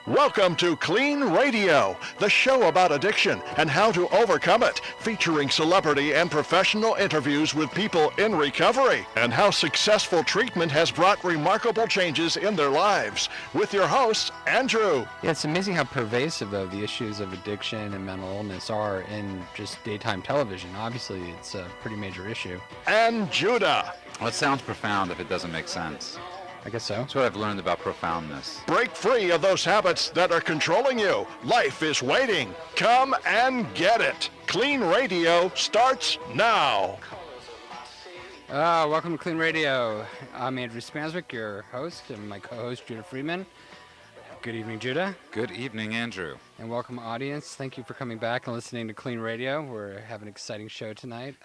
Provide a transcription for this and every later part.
Welcome to KLEAN Radio, the show about addiction and how to overcome it, featuring celebrity and professional interviews with people in recovery and how successful treatment has brought remarkable changes in their lives. With your host, Andrew. Yeah, it's amazing how pervasive, though, the issues of addiction and mental illness are in just daytime television. Obviously, it's a pretty major issue. And Judah. Well, it sounds profound if it doesn't make sense. I guess so. That's what I've learned about profoundness. Break free of those habits that are controlling you. Life is waiting. Come and get it. KLEAN Radio starts now. Welcome to KLEAN Radio. I'm Andrew Spanswick, your host, and my co-host, Judah Friedman. Good evening, Judah. Good evening, Andrew. And welcome, audience. Thank you for coming back and listening to KLEAN Radio. We're having an exciting show tonight.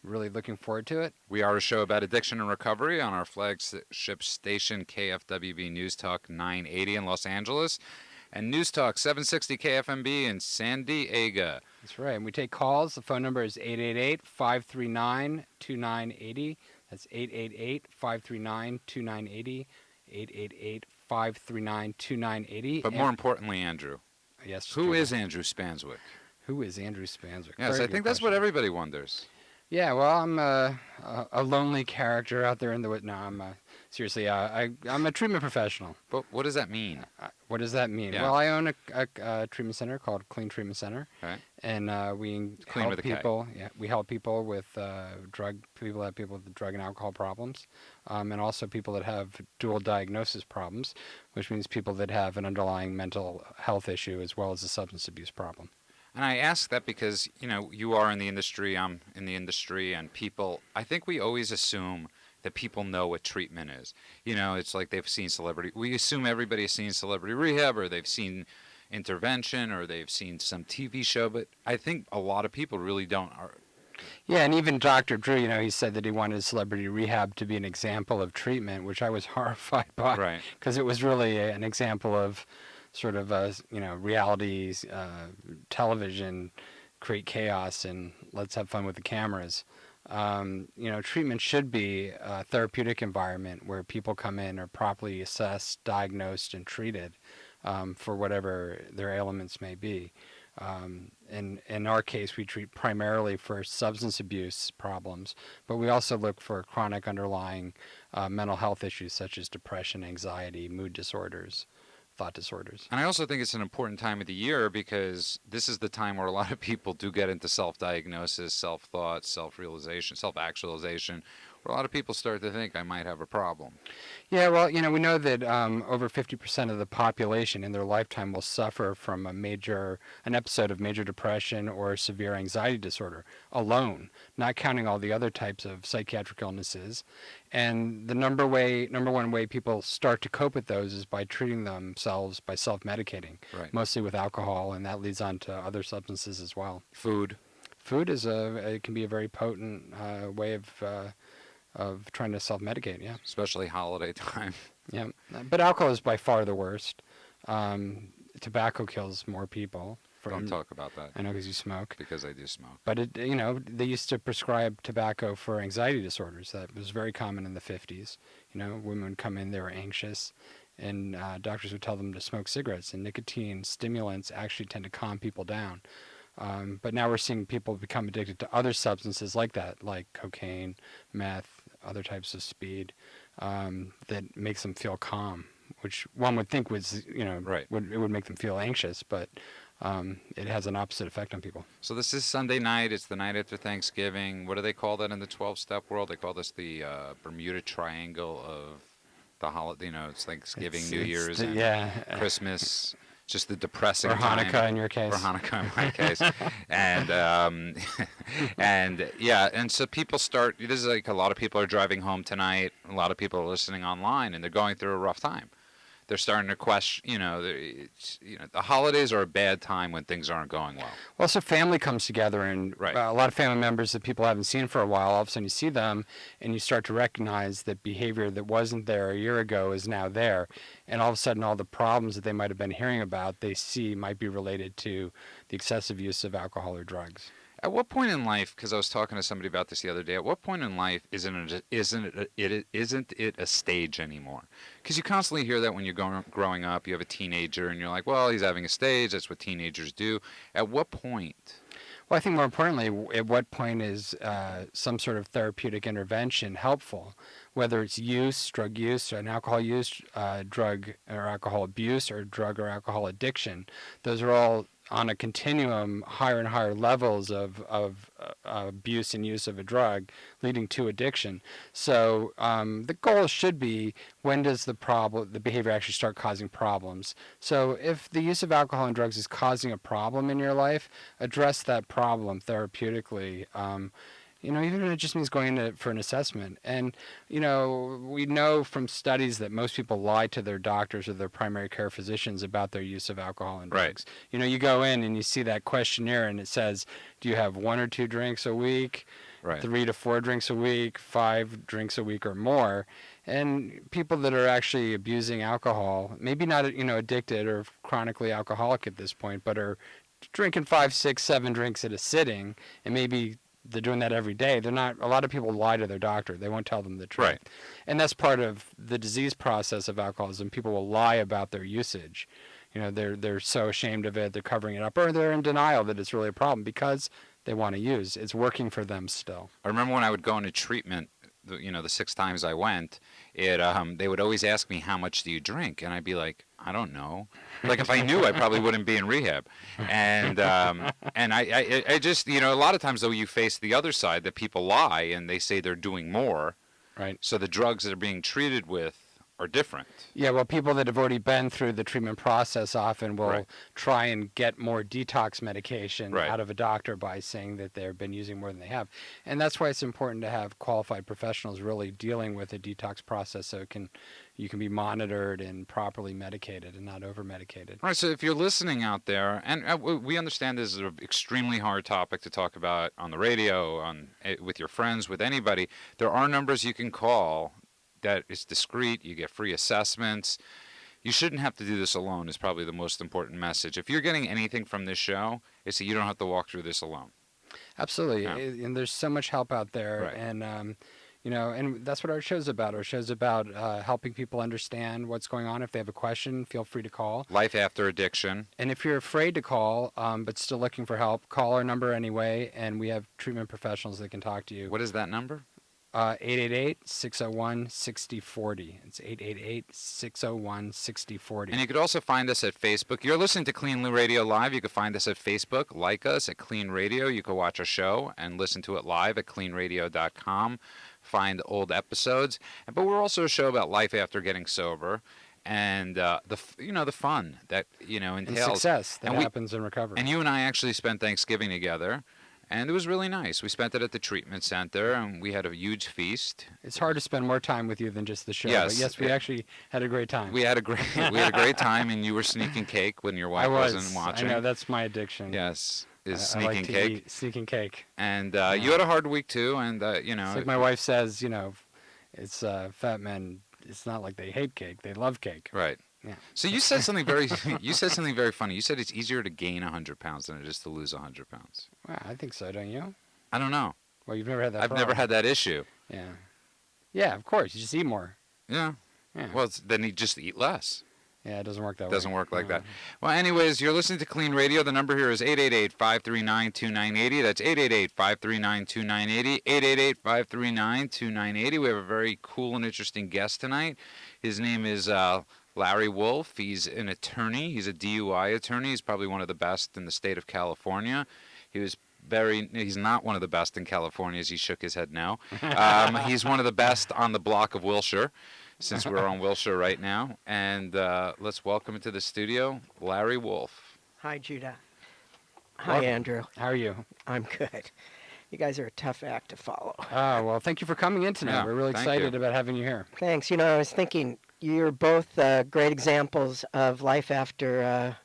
Really looking forward to it. We are a show about addiction and recovery on our flagship station, KFWB News Talk 980 in Los Angeles, and News Talk 760 KFMB in San Diego. That's right. And we take calls. The phone number is 888-539-2980. That's 888-539-2980. 888-539-2980. But more importantly, Andrew. Yes. Who is Andrew Spanswick? Who is Andrew Spanswick? Yes, I think that's what everybody wonders. Yeah, well, I'm a lonely character out there in the... No, I'm seriously, I'm a treatment professional. But what does that mean? What does that mean? Yeah. Well, I own a treatment center called KLEAN Treatment Center, Right. and we Clean help with a K. people. Yeah, we help people with people with drug and alcohol problems, and also people that have dual diagnosis problems, which means people that have an underlying mental health issue as well as a substance abuse problem. And I ask that because, you are in the industry, I'm in the industry, and people, I think we always assume that people know what treatment is. It's like they've seen we assume everybody has seen Celebrity Rehab, or they've seen Intervention, or they've seen some TV show, but I think a lot of people really don't. Yeah, and even Dr. Drew, he said that he wanted Celebrity Rehab to be an example of treatment, which I was horrified by. Right. Because it was really an example of sort of, reality television, create chaos, and let's have fun with the cameras. Treatment should be a therapeutic environment where people come in, are properly assessed, diagnosed, and treated for whatever their ailments may be. In our case, we treat primarily for substance abuse problems, but we also look for chronic underlying mental health issues such as depression, anxiety, mood disorders, thought disorders. And I also think it's an important time of the year because this is the time where a lot of people do get into self-diagnosis, self-thought, self-realization, self-actualization, where a lot of people start to think I might have a problem. Yeah, well, we know that over 50% of the population in their lifetime will suffer from an episode of major depression or severe anxiety disorder alone, not counting all the other types of psychiatric illnesses. And the number one way people start to cope with those is by treating themselves by self-medicating, Right. Mostly with alcohol, and that leads on to other substances as well. Food is it can be a very potent way of trying to self-medicate, yeah. Especially holiday time. Yeah, but alcohol is by far the worst. Tobacco kills more people. Don't talk about that. I know because you smoke. Because I do smoke. But they used to prescribe tobacco for anxiety disorders. That was very common in the 50s. Women would come in, they were anxious, and doctors would tell them to smoke cigarettes. And nicotine stimulants actually tend to calm people down. But now we're seeing people become addicted to other substances like that, like cocaine, meth, other types of speed, that makes them feel calm, which one would think was, Right. it would make them feel anxious, but it has an opposite effect on people. So this is Sunday night. It's the night after Thanksgiving. What do they call that in the 12-step world? They call this the Bermuda Triangle of the holiday. It's Thanksgiving, New Year's, and Christmas. Just the depressing or time. Hanukkah in your case. Or Hanukkah in my case. And so people start, this is like a lot of people are driving home tonight, a lot of people are listening online, and they're going through a rough time. They're starting to question, the holidays are a bad time when things aren't going well. Well, so family comes together, and Right. A lot of family members that people haven't seen for a while, all of a sudden you see them, and you start to recognize that behavior that wasn't there a year ago is now there. And all of a sudden, all the problems that they might have been hearing about, they see might be related to the excessive use of alcohol or drugs. At what point in life, because I was talking to somebody about this the other day, at what point in life isn't it a stage anymore? Because you constantly hear that when you're growing up. You have a teenager, and you're like, well, he's having a stage. That's what teenagers do. At what point? Well, I think more importantly, at what point is some sort of therapeutic intervention helpful? Whether it's use, drug use, or an alcohol use, drug or alcohol abuse, or drug or alcohol addiction. Those are all on a continuum, higher and higher levels of abuse and use of a drug, leading to addiction. So the goal should be, when does the behavior actually start causing problems? So if the use of alcohol and drugs is causing a problem in your life, address that problem therapeutically. Even if it just means going in for an assessment. And, we know from studies that most people lie to their doctors or their primary care physicians about their use of alcohol and drugs. Right. You go in and you see that questionnaire and it says, do you have 1 or 2 drinks a week, Right. 3 to 4 drinks a week, 5 drinks a week or more? And people that are actually abusing alcohol, maybe not, addicted or chronically alcoholic at this point, but are drinking 5, 6, 7 drinks at a sitting, and maybe they're doing that every day. They're not. A lot of people lie to their doctor. They won't tell them the truth. Right. And that's part of the disease process of alcoholism. People will lie about their usage. They're so ashamed of it. They're covering it up, or they're in denial that it's really a problem because they want to use. It's working for them still. I remember when I would go into treatment, the 6 times I went, they would always ask me, how much do you drink? And I'd be like, I don't know. Like, if I knew, I probably wouldn't be in rehab. And I just, a lot of times, though, you face the other side, that people lie and they say they're doing more. Right. So the drugs that are being treated with are different. Yeah, well, people that have already been through the treatment process often will try and get more detox medication out of a doctor by saying that they've been using more than they have. And that's why it's important to have qualified professionals really dealing with a detox process, so you can be monitored and properly medicated and not over-medicated. All right, so if you're listening out there, and we understand this is an extremely hard topic to talk about on the radio, with your friends, with anybody, there are numbers you can call that is discreet. You get free assessments. You shouldn't have to do this alone is probably the most important message. If you're getting anything from this show, it's that you don't have to walk through this alone. Absolutely. Yeah. And there's so much help out there. Right. And, and that's what our show's about. Our show's about helping people understand what's going on. If they have a question, feel free to call. Life after addiction. And if you're afraid to call, but still looking for help, call our number anyway, and we have treatment professionals that can talk to you. What is that number? 888-601-6040. It's 888-601-6040. And you could also find us at Facebook. You're listening to KLEAN Radio Live. You can find us at Facebook. Like us at KLEAN Radio. You can watch our show and listen to it live at KLEANradio.com. Find old episodes. But we're also a show about life after getting sober, and the fun that entails, and success that happens in recovery. And you and I actually spent Thanksgiving together. And it was really nice. We spent it at the treatment center, and we had a huge feast. It's hard to spend more time with you than just the show. Yes. But yes, we actually had a great time. We had a great time, and you were sneaking cake when your wife wasn't watching. I know, that's my addiction. Yes, is I sneaking like to cake. Eat sneaking cake. And you had a hard week too, and It's like my wife says, it's fat men. It's not like they hate cake; they love cake. Right. Yeah. So you said something very funny. You said it's easier to gain 100 pounds than it is to lose 100 pounds. Well, I think so, don't you? I don't know. Well, you've never had that I've problem. never had that issue. Yeah. Yeah, of course. You just eat more. Yeah. Well, then you just eat less. Yeah, it doesn't work that way. It doesn't work like that. Well, anyways, you're listening to KLEAN Radio. The number here is 888-539-2980. That's 888-539-2980. 888-539-2980. We have a very cool and interesting guest tonight. His name is Larry Wolf. He's an attorney. He's a DUI attorney. He's probably one of the best in the state of California. He's not one of the best in California, as he shook his head no. He's one of the best on the block of Wilshire, since we're on Wilshire right now. And let's welcome into the studio, Larry Wolf. Hi, Judah. Hi, Welcome. Andrew. How are you? I'm good. You guys are a tough act to follow. Oh, well, thank you for coming in tonight. Yeah, We're really thank excited you. about having you here. Thanks. I was thinking you're both great examples of life after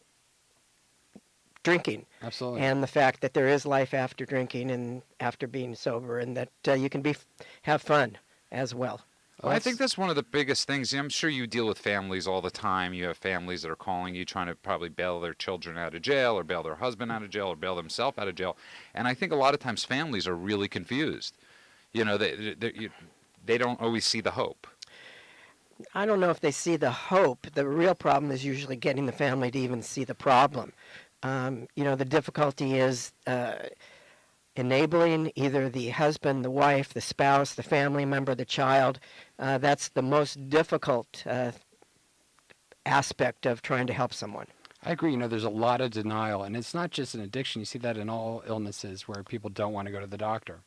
drinking, Absolutely. and the fact that there is life after drinking and after being sober, and that you can have fun as well. Well, I think that's one of the biggest things. I'm sure you deal with families all the time. You have families that are calling you trying to probably bail their children out of jail or bail their husband out of jail or bail themselves out of jail. And I think a lot of times families are really confused. You know, they don't always see the hope. I don't know if they see the hope. The real problem is usually getting the family to even see the problem. The difficulty is enabling either the husband, the wife, the spouse, the family member, the child. That's the most difficult aspect of trying to help someone. I agree. There's a lot of denial, and it's not just an addiction. You see that in all illnesses where people don't want to go to the doctor.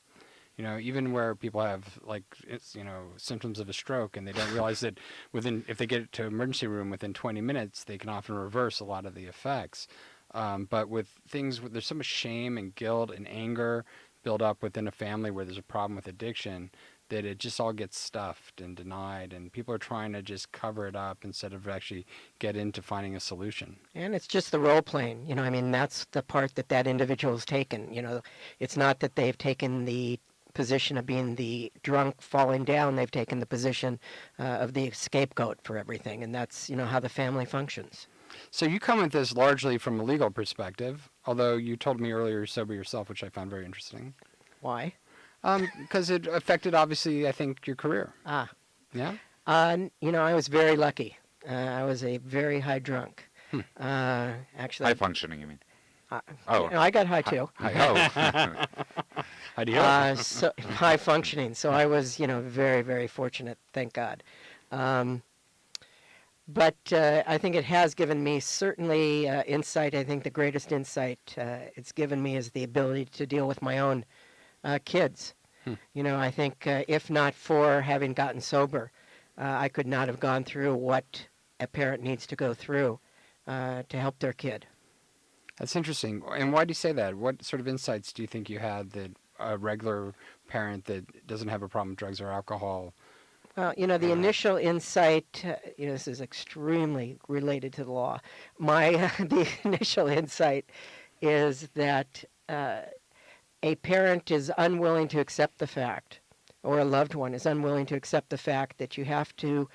Even where people have symptoms of a stroke and they don't realize that if they get to emergency room within 20 minutes, they can often reverse a lot of the effects. But with things, there's so much shame and guilt and anger built up within a family where there's a problem with addiction that it just all gets stuffed and denied, and people are trying to just cover it up instead of actually get into finding a solution. And it's just the role playing. That's the part that individual's taken. It's not that they've taken the position of being the drunk falling down. They've taken the position of the scapegoat for everything, and that's how the family functions. So you come at this largely from a legal perspective, although you told me earlier you're sober yourself, which I found very interesting. Why? Because it affected, obviously, I think, your career. Yeah? I was very lucky. I was a very high drunk. Actually, High functioning, you mean? I got high too. How do you so high functioning. So I was, very, very fortunate, thank God. But I think it has given me certainly insight. I think the greatest insight it's given me is the ability to deal with my own kids. I think if not for having gotten sober, I could not have gone through what a parent needs to go through to help their kid. That's interesting. And why do you say that? What sort of insights do you think you had that a regular parent that doesn't have a problem with drugs or alcohol? Well, the initial insight, this is extremely related to the law. The initial insight is that a parent is unwilling to accept the fact, or a loved one is unwilling to accept the fact that you have to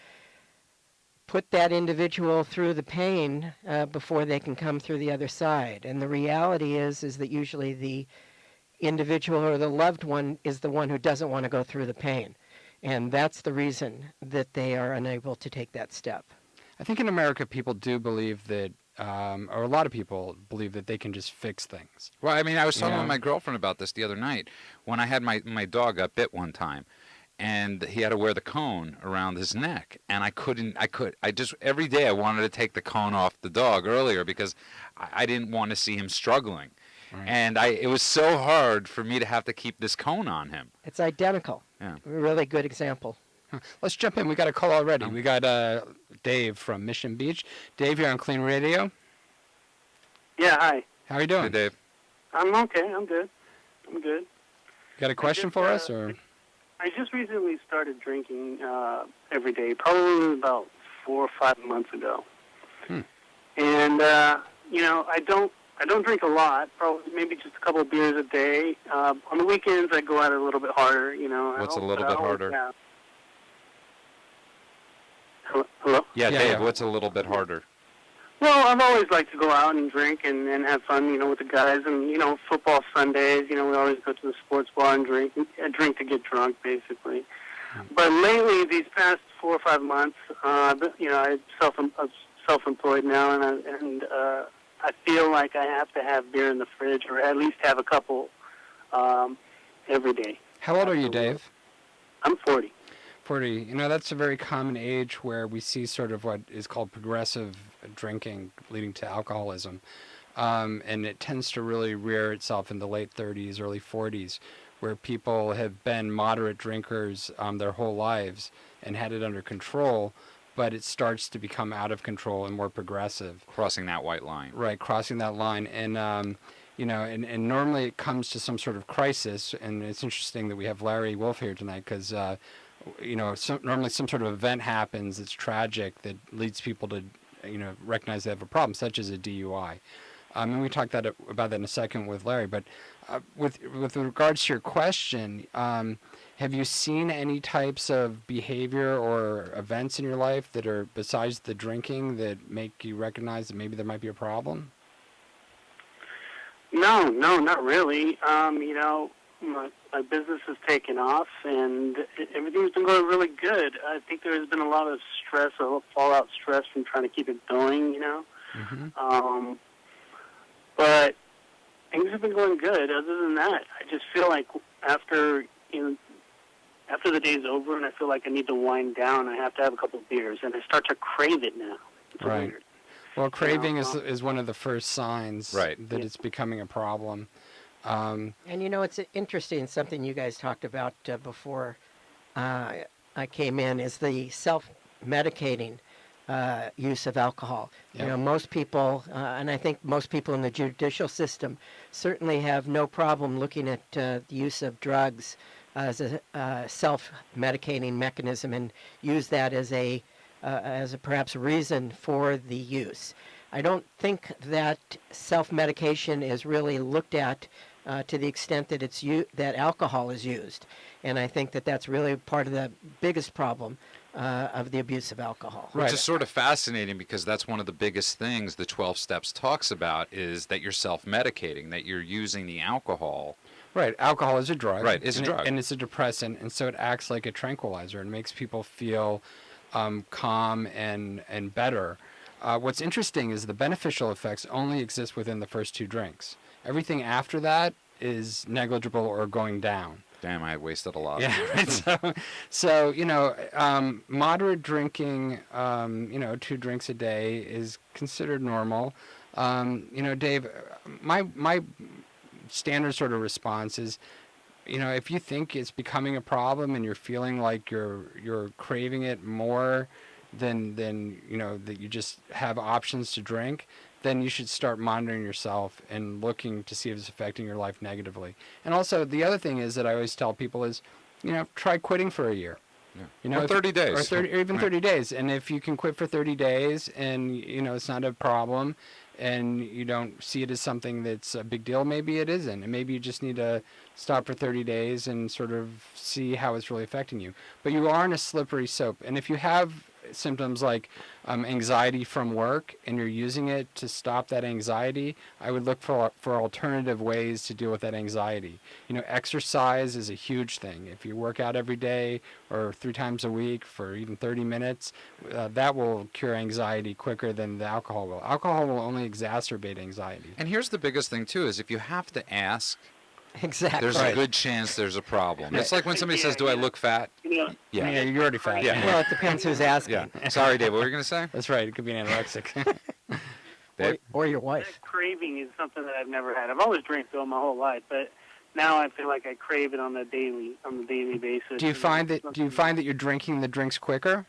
put that individual through the pain before they can come through the other side. And the reality is that usually the individual or the loved one is the one who doesn't want to go through the pain. And that's the reason that they are unable to take that step. I think in America people do believe that, or a lot of people believe that they can just fix things. Well, I was talking with my girlfriend about this the other night when I had my dog got bit one time. And he had to wear the cone around his neck. And every day I wanted to take the cone off the dog earlier because I didn't want to see him struggling. Right. And it was so hard for me to have to keep this cone on him. It's identical. Yeah. Really good example. Let's jump in. We got a call already. We got Dave from Mission Beach. Dave, you're on KLEAN Radio. Yeah, hi. How are you doing? Hey, Dave. I'm okay. I'm good. You got a question for us, or? I just recently started drinking every day, probably about 4 or 5 months ago. And I don't drink a lot. Probably maybe just a couple of beers a day. On the weekends, I go out a little bit harder. What's a little bit harder? Hello? Yeah, Dave. What's a little bit harder? Well, I've always liked to go out and drink and have fun, with the guys. And, football Sundays, we always go to the sports bar and drink to get drunk, basically. But lately, these past 4 or 5 months, I'm self-employed now, and I feel like I have to have beer in the fridge, or at least have a couple every day. How old are you, Dave? I'm 40. 40. That's a very common age where we see sort of what is called progressive drinking leading to alcoholism. And it tends to really rear itself in the late 30s, early 40s, where people have been moderate drinkers their whole lives and had it under control, but it starts to become out of control and more progressive. Crossing that white line. Right, crossing that line. And, and normally it comes to some sort of crisis, and it's interesting that we have Larry Wolf here tonight because, normally some sort of event happens that's tragic that leads people to, recognize they have a problem, such as a DUI. And we talked about that in a second with Larry. But with regards to your question, Have you seen any types of behavior or events in your life that are besides the drinking that make you recognize that maybe there might be a problem? No, not really. My business has taken off, and everything's been going really good. I think there's been a lot of stress, a little fallout stress from trying to keep it going, Mm-hmm. But things have been going good. Other than that, I just feel like after the day's over and I feel like I need to wind down, I have to have a couple of beers, and I start to crave it now. It's Right. weird. Well, craving is one of the first signs that it's becoming a problem. And it's interesting, something you guys talked about before I came in, is the self-medicating use of alcohol. Yep. Most people, and I think most people in the judicial system, certainly have no problem looking at the use of drugs as a self-medicating mechanism and use that as a perhaps reason for the use. I don't think that self-medication is really looked at to the extent that that alcohol is used, and I think that that's really part of the biggest problem of the abuse of alcohol. Which is sort of fascinating, because that's one of the biggest things the 12 Steps talks about, is that you're self-medicating, that you're using the alcohol. Right, alcohol is a drug. Right, it's a drug. And it's a depressant, and so it acts like a tranquilizer and makes people feel calm and better. What's interesting is the beneficial effects only exist within the first 2 drinks. Everything after that is negligible or going down. Damn, I wasted a lot. Yeah, right. So moderate drinking, 2 drinks a day is considered normal. Dave, my standard sort of response is, if you think it's becoming a problem and you're feeling like you're craving it more than that you just have options to drink, then you should start monitoring yourself and looking to see if it's affecting your life negatively. And also, the other thing is that I always tell people is, try quitting for a year. Yeah. Or 30 days. Or even 30 days. And if you can quit for 30 days and, it's not a problem and you don't see it as something that's a big deal, maybe it isn't. And maybe you just need to stop for 30 days and sort of see how it's really affecting you. But you are in a slippery slope. And if you have symptoms like anxiety from work and you're using it to stop that anxiety, I would look for alternative ways to deal with that anxiety. Exercise is a huge thing. If you work out every day or 3 times a week for even 30 minutes, that will cure anxiety quicker than the alcohol will. Alcohol will only exacerbate anxiety. And here's the biggest thing too, is if you have to ask, Exactly. there's a good chance there's a problem. It's like when somebody says, "Do I look fat?" Yeah. Yeah, you're already fat. Yeah. Well, it depends who's asking. Yeah. Sorry, Dave. What were you going to say? That's right. It could be an anorexic. Or your wife. That craving is something that I've never had. I've always drank though my whole life, but now I feel like I crave it on the daily basis. Do you find that you're drinking the drinks quicker?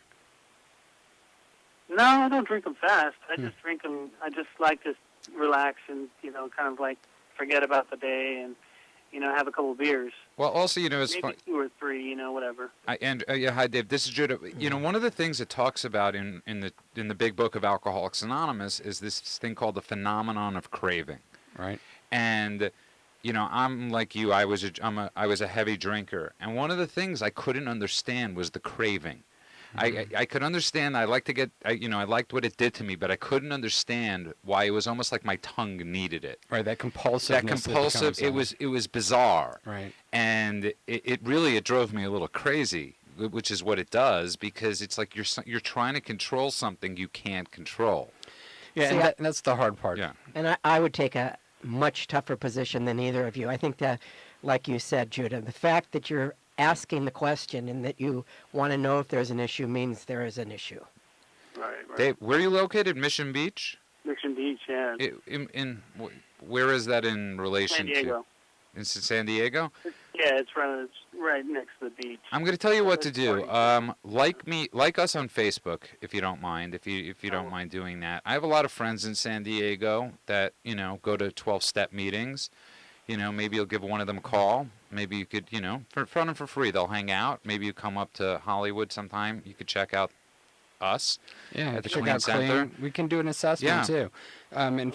No, I don't drink them fast. I just drink them. I just like to relax and kind of like forget about the day and have a couple of beers. Well, also, it's Maybe fun. 2 or 3, whatever. Hi, Dave. This is Judah. One of the things it talks about in the big book of Alcoholics Anonymous is this thing called the phenomenon of craving. Right. And I'm like you. I was a heavy drinker, and one of the things I couldn't understand was the craving. I could understand. I liked what it did to me, but I couldn't understand why it was almost like my tongue needed it. Right, that compulsive. It was bizarre. Right. And it really drove me a little crazy, which is what it does, because it's like you're trying to control something you can't control. Yeah, See, and that's the hard part. Yeah. And I would take a much tougher position than either of you. I think that, like you said, Judah, the fact that you're asking the question and that you want to know if there's an issue means there is an issue. Right. Dave, where are you located? Mission Beach? Mission Beach, yeah. Where is that in relation San Diego. to? In San Diego? Yeah, it's right next to the beach. I'm going to tell you what to do. Like us on Facebook, if you don't mind. If you don't mind doing that. I have a lot of friends in San Diego that go to 12-step meetings. Maybe you'll give one of them a call. Maybe you could, for free. They'll hang out. Maybe you come up to Hollywood sometime. You could check out us at the check KLEAN out Center. KLEAN. We can do an assessment too. And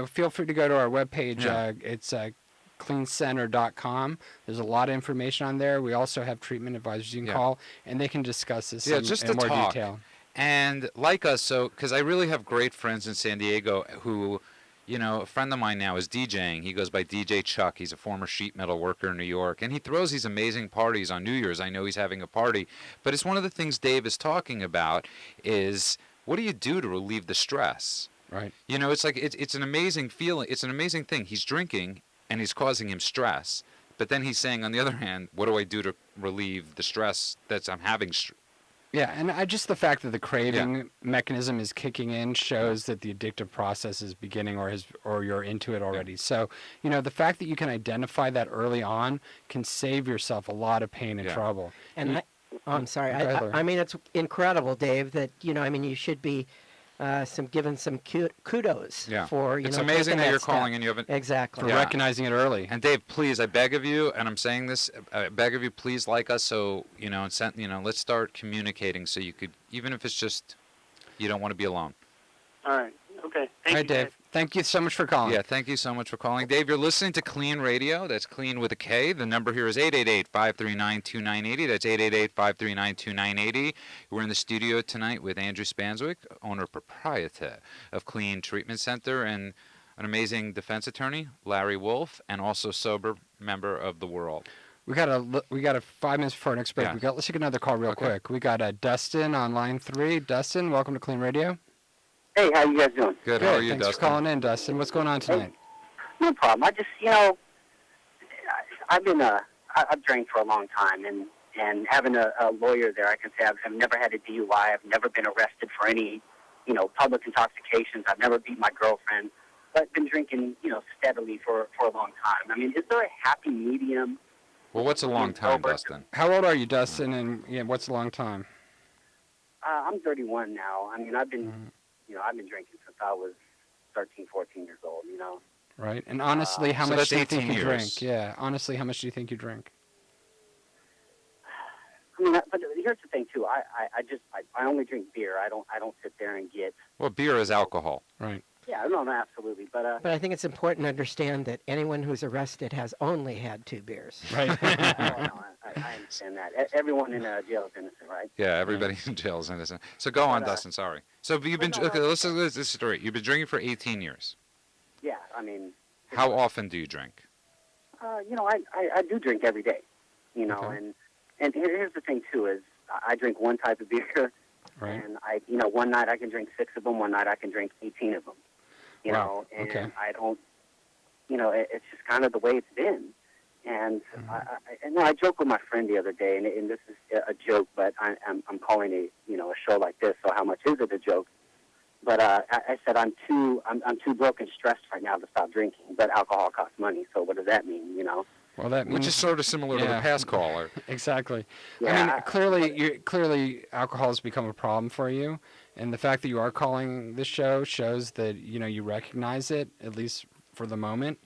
feel free to go to our webpage. Yeah. It's KLEANcenter.com. There's a lot of information on there. We also have treatment advisors you can call, and they can discuss this in more detail. And like us, because I really have great friends in San Diego who, a friend of mine now is DJing. He goes by DJ Chuck. He's a former sheet metal worker in New York, and he throws these amazing parties on New Year's. I know he's having a party, but it's one of the things Dave is talking about is what do you do to relieve the stress? Right. It's like it's an amazing feeling. It's an amazing thing. He's drinking, and he's causing him stress. But then he's saying, on the other hand, what do I do to relieve the stress that I'm having? Yeah, and just the fact that the craving mechanism is kicking in shows that the addictive process is beginning or you're into it already. So, the fact that you can identify that early on can save yourself a lot of pain and trouble. And I'm sorry. I mean, it's incredible, Dave, that, you should be given some kudos for, It's amazing that you're calling and you haven't... Exactly. For recognizing it early. And Dave, please, I beg of you, and I'm saying this, I beg of you, please like us so, let's start communicating so you could, even if it's just, you don't want to be alone. All right. Okay. Thank you, Dave. Thank you so much for calling. Yeah, thank you so much for calling. Dave, you're listening to KLEAN Radio. That's KLEAN with a K. The number here is 888-539-2980. That's 888-539-2980. We're in the studio tonight with Andrew Spanswick, owner-proprietor of KLEAN Treatment Center, and an amazing defense attorney, Larry Wolf, and also sober member of the world. We got a 5 minutes before our next break. Yeah. Let's take another call real quick. We got Dustin on line 3. Dustin, welcome to KLEAN Radio. Hey, how you guys doing? Good. How are you, Thanks Dustin? for calling in, Dustin. What's going on tonight? Hey, no problem. I just, I've drank for a long time, and having a lawyer there, I can say I've never had a DUI. I've never been arrested for any, public intoxications. I've never beat my girlfriend, but I've been drinking, steadily for a long time. I mean, is there a happy medium? Well, what's a long time, Dustin? How old are you, Dustin, and what's a long time? I'm 31 now. I mean, I've been drinking since I was 13, 14 years old, Right. And honestly, how so much do you that's think 18 you years. drink? Yeah. Honestly, how much do you think you drink? I mean, but here's the thing too. I only drink beer. I don't sit there and get. Well, beer is alcohol. Right. Yeah, no, absolutely. But I think it's important to understand that anyone who's arrested has only had 2 beers. Right. I understand that. Everyone in jail is innocent, right? Yeah, everybody in jail is innocent. So go on, Dustin. Sorry. So you've been let's this is story. You've been drinking for 18 years. Yeah, I mean. How often do you drink? I do drink every day. And here's the thing too is I drink one type of beer, Right. and one night I can drink 6 of them. One night I can drink 18 of them. Wow. And Okay. I don't. It's just kind of the way it's been. And I joked with my friend the other day, and this is a joke, but I'm calling a show like this. So how much is it a joke? But I said I'm too broke and stressed right now to stop drinking. But alcohol costs money, so what does that mean? Well, that means, Which is sort of similar to the past caller. Exactly. Yeah, I mean, clearly alcohol has become a problem for you, and the fact that you are calling this show shows that you recognize it, at least for the moment.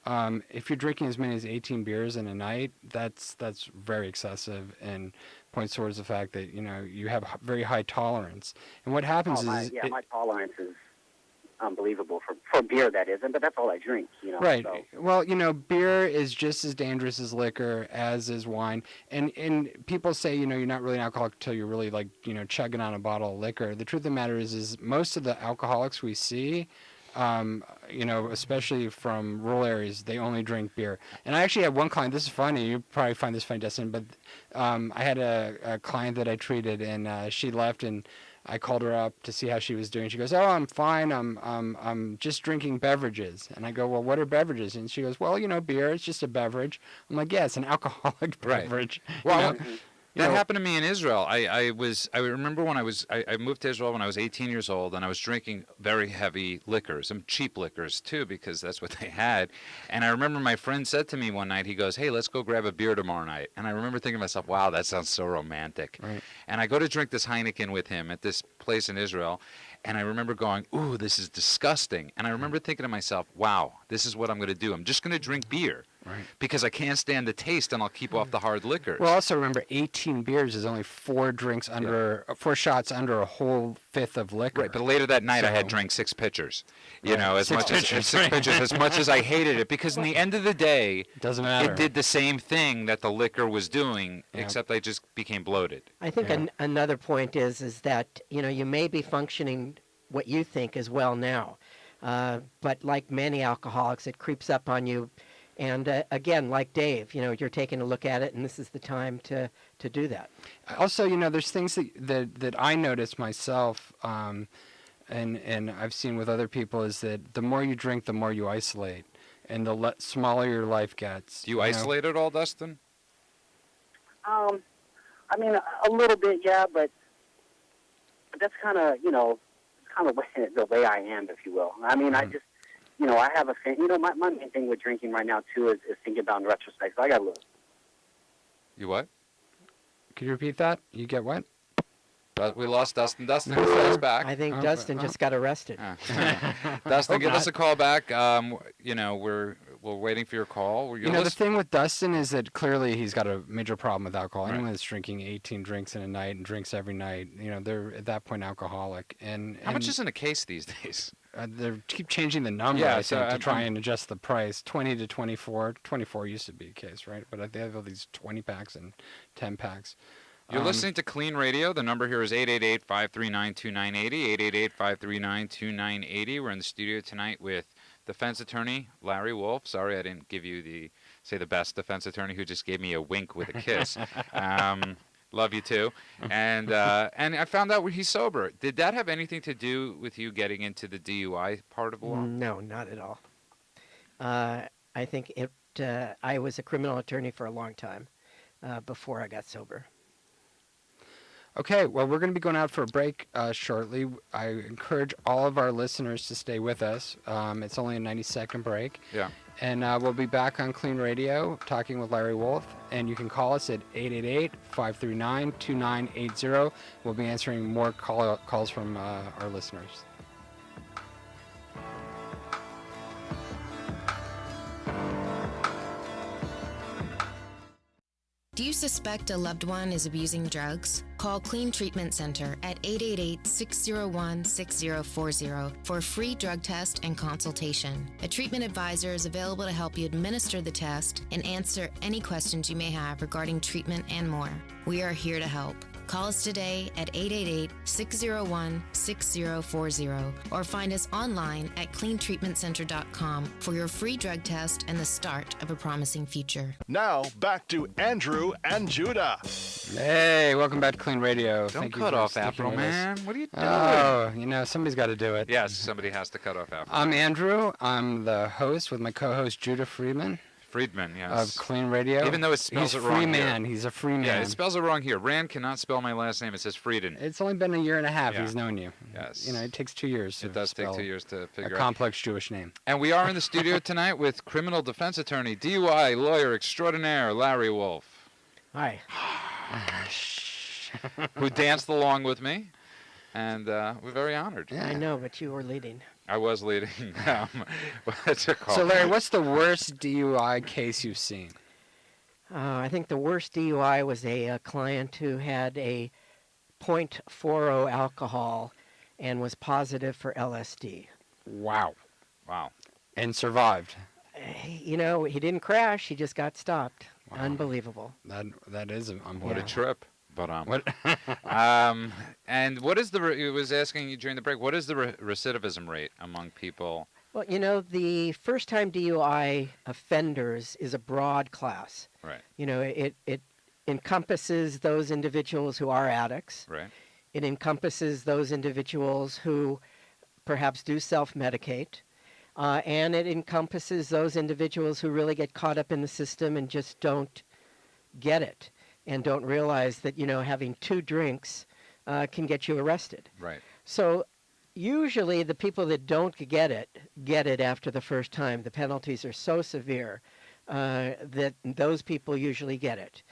If you're drinking as many as 18 beers in a night, that's very excessive, and points towards the fact that you have very high tolerance. And what happens my tolerance is unbelievable for beer, that isn't, but that's all I drink. Right. So. Well, beer is just as dangerous as liquor, as is wine. And people say, you're not really an alcoholic until you're really chugging on a bottle of liquor. The truth of the matter is most of the alcoholics we see, especially from rural areas, they only drink beer. And I actually had one client, this is funny, you probably find this funny, Dustin, but I had a client that I treated, and she left, and I called her up to see how she was doing. She goes, "Oh, I'm fine. I'm just drinking beverages." And I go, "Well, what are beverages?" And she goes, "Well, beer. It's just a beverage." I'm like, "Yeah, it's an alcoholic beverage." Well, that happened to me in Israel. I remember when I moved to Israel when I was 18 years old, and I was drinking very heavy liquors, some cheap liquors too, because that's what they had. And I remember my friend said to me one night, he goes, "Hey, let's go grab a beer tomorrow night." And I remember thinking to myself, wow, that sounds so romantic. Right. And I go to drink this Heineken with him at this place in Israel, and I remember going, "Ooh, this is disgusting." And I remember thinking to myself, wow, this is what I'm going to do. I'm just going to drink beer. because I can't stand the taste, and I'll keep off the hard liquors. Well, also remember, 18 beers is only 4 shots under a whole fifth of liquor. Right, but later that night I had drank 6 pitchers. You know, as much as I hated it, because in the end of the day, doesn't matter. It did the same thing that the liquor was doing, except I just became bloated. I think another point is that, you know, you may be functioning what you think is well now, but like many alcoholics, it creeps up on you. And again, like Dave, you know, you're taking a look at it, and this is the time to do that. Also, you know, there's things that I notice myself, and I've seen with other people, is that the more you drink, the more you isolate, and the smaller your life gets. Do you isolate at all, Dustin? I mean, a little bit, yeah, but that's kind of, you know, the way I am, if you will. I mean, I just, you know, I have a thing. You know, my main thing with drinking right now, too, is thinking about in retrospect. So I got a little. You what? Could you repeat that? You get what? We lost Dustin. Dustin is back. I think Dustin just got arrested. Dustin, give us a call back. You know, we're waiting for your call. You know, the thing with Dustin is that clearly he's got a major problem with alcohol. Right. Anyone that's drinking 18 drinks in a night and drinks every night, you know, they're at that point alcoholic. And how much is in a case these days? They keep changing the number, to try and adjust the price. 20 to 24. 24 used to be a case, right? But they have all these 20 packs and 10 packs. You're listening to KLEAN Radio. The number here is 888-539-2980, 888-539-2980. We're in the studio tonight with defense attorney Larry Wolf. Sorry I didn't give you the best defense attorney who just gave me a wink with a kiss. Love you too. And I found out he's sober. Did that have anything to do with you getting into the DUI part of the law? No, not at all. I think I was a criminal attorney for a long time before I got sober. Okay, well, we're going to be going out for a break shortly. I encourage all of our listeners to stay with us. It's only a 90-second break. Yeah. And we'll be back on KLEAN Radio talking with Larry Wolf. And you can call us at 888-539-2980. We'll be answering more calls from our listeners. Do you suspect a loved one is abusing drugs? Call KLEAN Treatment Center at 888-601-6040 for a free drug test and consultation. A treatment advisor is available to help you administer the test and answer any questions you may have regarding treatment and more. We are here to help. Call us today at 888-601-6040 or find us online at cleantreatmentcenter.com for your free drug test and the start of a promising future. Now, back to Andrew and Judah. Hey, welcome back to KLEAN Radio. Don't Thank you cut for off sticking Afro, with us. man. What are you doing? Oh, you know, somebody's got to do it. Yes, somebody has to cut off Afro. I'm Andrew. I'm the host with my co-host Judah Friedman. Friedman, yes. Of KLEAN Radio. Even though it spells He's it wrong free here. man. He's a free man. Yeah, it spells it wrong here. Rand cannot spell my last name. It says Frieden. It's only been a year and a half Yeah. he's known you. Yes. You know, it takes 2 years to It does take spell 2 years to figure a out. complex Jewish name. And we are in the studio tonight with criminal defense attorney, DUI lawyer extraordinaire, Larry Wolf, Hi. who danced along with me. And we're very honored. Yeah. I know, but you were leading. I was leading. What's it called? So, Larry, what's the worst DUI case you've seen? I think the worst DUI was a client who had a .40 alcohol and was positive for LSD. Wow. Wow. And survived. You know, he didn't crash. He just got stopped. Wow. Unbelievable. That is unbelievable. What a trip. But What? and what is he was asking you during the break, what is the recidivism rate among people? Well, you know, the first-time DUI offenders is a broad class. Right. You know, it encompasses those individuals who are addicts. Right. It encompasses those individuals who perhaps do self-medicate. And it encompasses those individuals who really get caught up in the system and just don't get it and don't realize that, you know, having 2 drinks can get you arrested. Right. So usually the people that don't get it after the first time. The penalties are so severe that those people usually get it.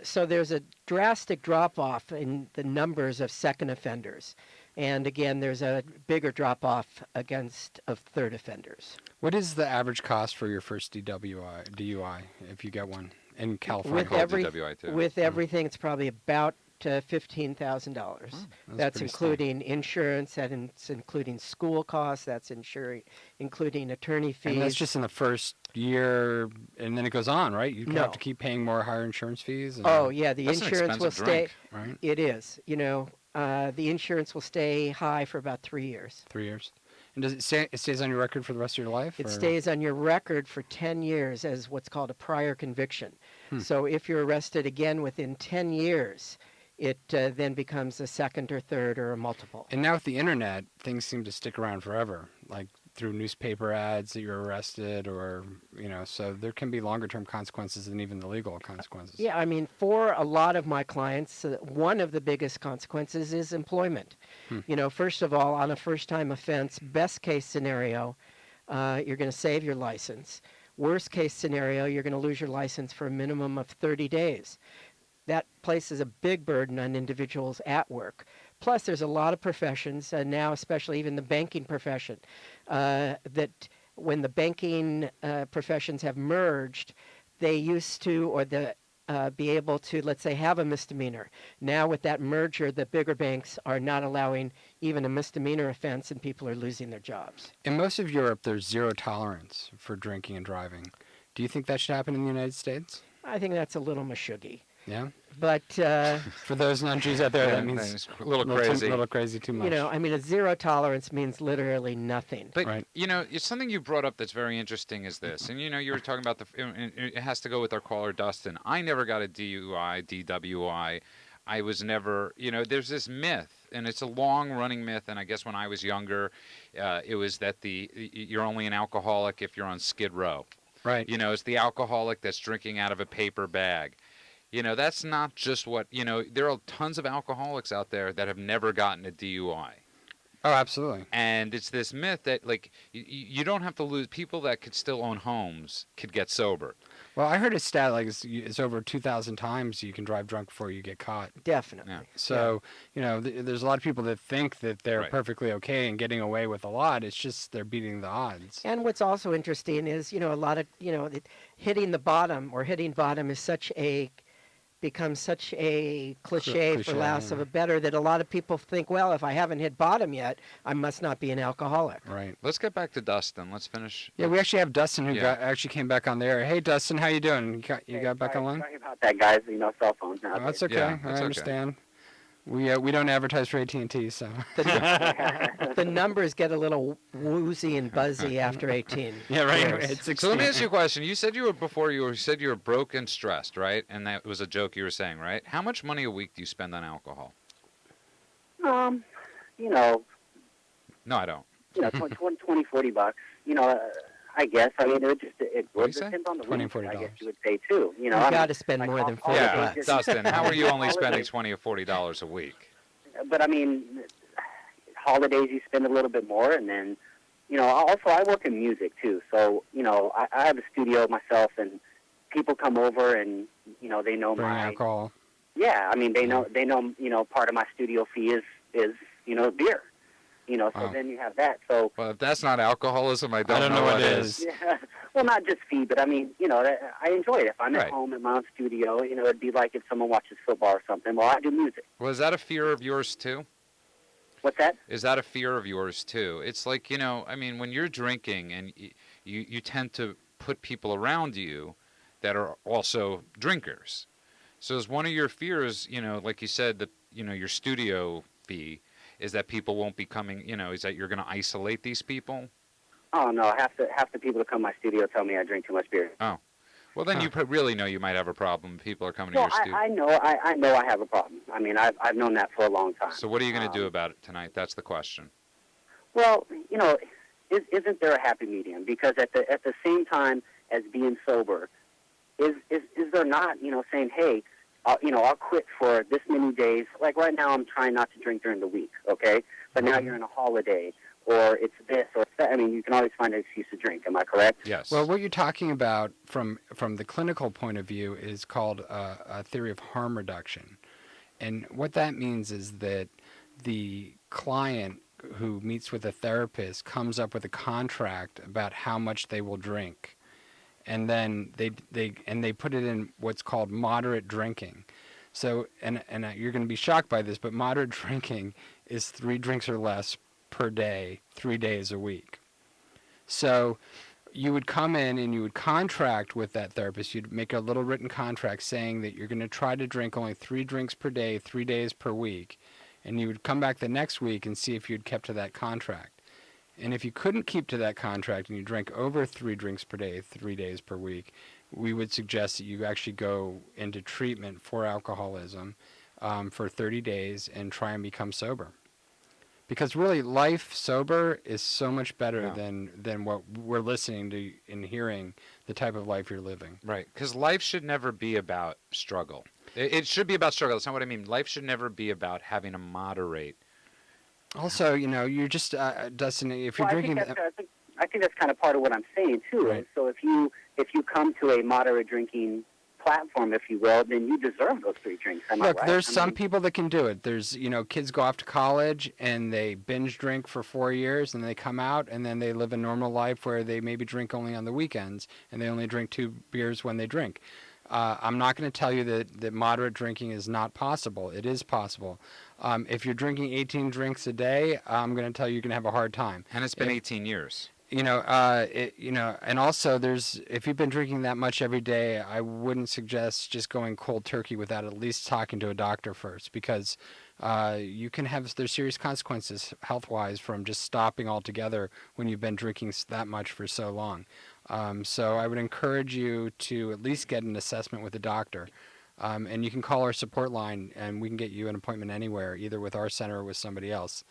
So there's a drastic drop-off in the numbers of second offenders. And again, there's a bigger drop-off against of third offenders. What is the average cost for your first DUI, if you get one in California? DWI too. With everything, it's probably about $15,000. That's pretty including insurance, that's including school costs, that's including attorney fees. And that's just in the first year, and then it goes on, right? You No. have to keep paying more higher insurance fees? And, Oh, yeah, the That's an insurance will expensive stay. drink. Right? It is. The insurance will stay high for about 3 years. 3 years. And does it stays on your record for the rest of your life? It or? stays on your record for 10 years as what's called a prior conviction. So if you're arrested again within 10 years, it then becomes a second or third or a multiple. And now with the internet, things seem to stick around forever, like through newspaper ads that you're arrested, or so there can be longer term consequences than even the legal consequences. Yeah, I mean, for a lot of my clients, one of the biggest consequences is employment. First of all, on a first-time offense, best case scenario, you're going to save your license. Worst case scenario, you're going to lose your license for a minimum of 30 days. That places a big burden on individuals at work. Plus, there's a lot of professions, now especially even the banking profession, that when the banking professions have merged, they used to, be able to, let's say, have a misdemeanor. Now with that merger, the bigger banks are not allowing even a misdemeanor offense, and people are losing their jobs. In most of Europe, there's zero tolerance for drinking and driving. Do you think that should happen in the United States? I think that's a little mashuggy. Yeah? But, For those non-Jews out there, that means it's a little crazy. A little crazy too much. a zero tolerance means literally nothing. But Right. it's something you brought up that's very interesting is this, and you were talking about it has to go with our caller Dustin. I never got a DUI, DWI. I was never, there's this myth, and it's a long-running myth. And I guess when I was younger, it was that you're only an alcoholic if you're on Skid Row. Right. It's the alcoholic that's drinking out of a paper bag. That's not just what, there are tons of alcoholics out there that have never gotten a DUI. Oh, absolutely. And it's this myth that, you don't have to lose. People that could still own homes could get sober. Well, I heard a stat like it's over 2,000 times you can drive drunk before you get caught. Definitely. Yeah. So, there's a lot of people that think that they're Right. perfectly okay and getting away with a lot. It's just they're beating the odds. And what's also interesting is, a lot of, hitting the bottom or hitting bottom is becomes such a cliche, for Cliche, lack yeah. of a better, that a lot of people think, well, if I haven't hit bottom yet, I must not be an alcoholic. Right. Let's get back to Dustin. Let's finish. Yeah, we actually have Dustin who Yeah. actually came back on there. Hey, Dustin, how you doing? You got back online? Sorry about that, guys. Cell phones now. Oh, that's okay. Yeah, I that's okay. understand. We don't advertise for AT&T, so. The numbers get a little woozy and buzzy after 18. Yeah, right. years. It's So let me ask you a question. You said you were broke and stressed, right? And that was a joke you were saying, right? How much money a week do you spend on alcohol? No, I don't. 20, 40 bucks. I guess. I mean, it What'd would you say? depend on the 20, week, I guess $40. you would say, too. You've got to spend more than 40 Yeah, bucks. Dustin, how are you only spending $20 or $40 a week? But, I mean, holidays you spend a little bit more, and then, also I work in music, too. So, I have a studio myself, and people come over, and, they know Bring my... alcohol. Yeah, I mean, they know, part of my studio fee is beer. So Wow. then you have that. So, Well, if that's not alcoholism, I don't know what is. yeah, well, not just fee, but I mean, I enjoy it. If I'm Right. at home in my own studio, it'd be like if someone watches football or something. Well, I do music. Well, is that a fear of yours, too? What's that? Is that a fear of yours, too? It's like, I mean, when you're drinking and you tend to put people around you that are also drinkers. So is one of your fears, like you said, that, your studio fee is that people won't be coming, is that you're going to isolate these people? Oh no, half the people that come to my studio tell me I drink too much beer. Oh. Well, then you really know you might have a problem. People are coming to Well, your studio. I know I have a problem. I mean, I've known that for a long time. So what are you going to do about it tonight? That's the question. Well, isn't there a happy medium? Because at the same time as being sober, is there not, saying, hey, I'll quit for this many days. Like right now, I'm trying not to drink during the week, okay? But now you're in a holiday, or it's this, or it's that. I mean, you can always find an excuse to drink. Am I correct? Yes. Well, what you're talking about from the clinical point of view is called a theory of harm reduction. And what that means is that the client who meets with a therapist comes up with a contract about how much they will drink, and then they put it in what's called moderate drinking. So, and you're going to be shocked by this, but moderate drinking is 3 drinks or less per day, 3 days a week. So you would come in and you would contract with that therapist. You'd make a little written contract saying that you're going to try to drink only 3 drinks per day, 3 days per week. And you would come back the next week and see if you'd kept to that contract. And if you couldn't keep to that contract and you drank over 3 drinks per day, 3 days per week, we would suggest that you actually go into treatment for alcoholism for 30 days and try and become sober. Because really, life sober is so much better than what we're listening to and hearing, the type of life you're living. Right, because life should never be about struggle. It should be about struggle. That's not what I mean. Life should never be about having to moderate. Also, you're just, Dustin, if you're drinking... I think that's kind of part of what I'm saying, too. Right. So if you come to a moderate drinking platform, if you will, then you deserve those 3 drinks. Am I Look, right? there's some people that can do it. There's, kids go off to college and they binge drink for 4 years and they come out and then they live a normal life where they maybe drink only on the weekends and they only drink 2 beers when they drink. I'm not going to tell you that moderate drinking is not possible. It is possible. If you're drinking 18 drinks a day, I'm going to tell you you're going to have a hard time. And it's been 18 years. And also if you've been drinking that much every day, I wouldn't suggest just going cold turkey without at least talking to a doctor first, because there's serious consequences health-wise from just stopping altogether when you've been drinking that much for so long. So I would encourage you to at least get an assessment with a doctor. And you can call our support line and we can get you an appointment anywhere, either with our center or with somebody else.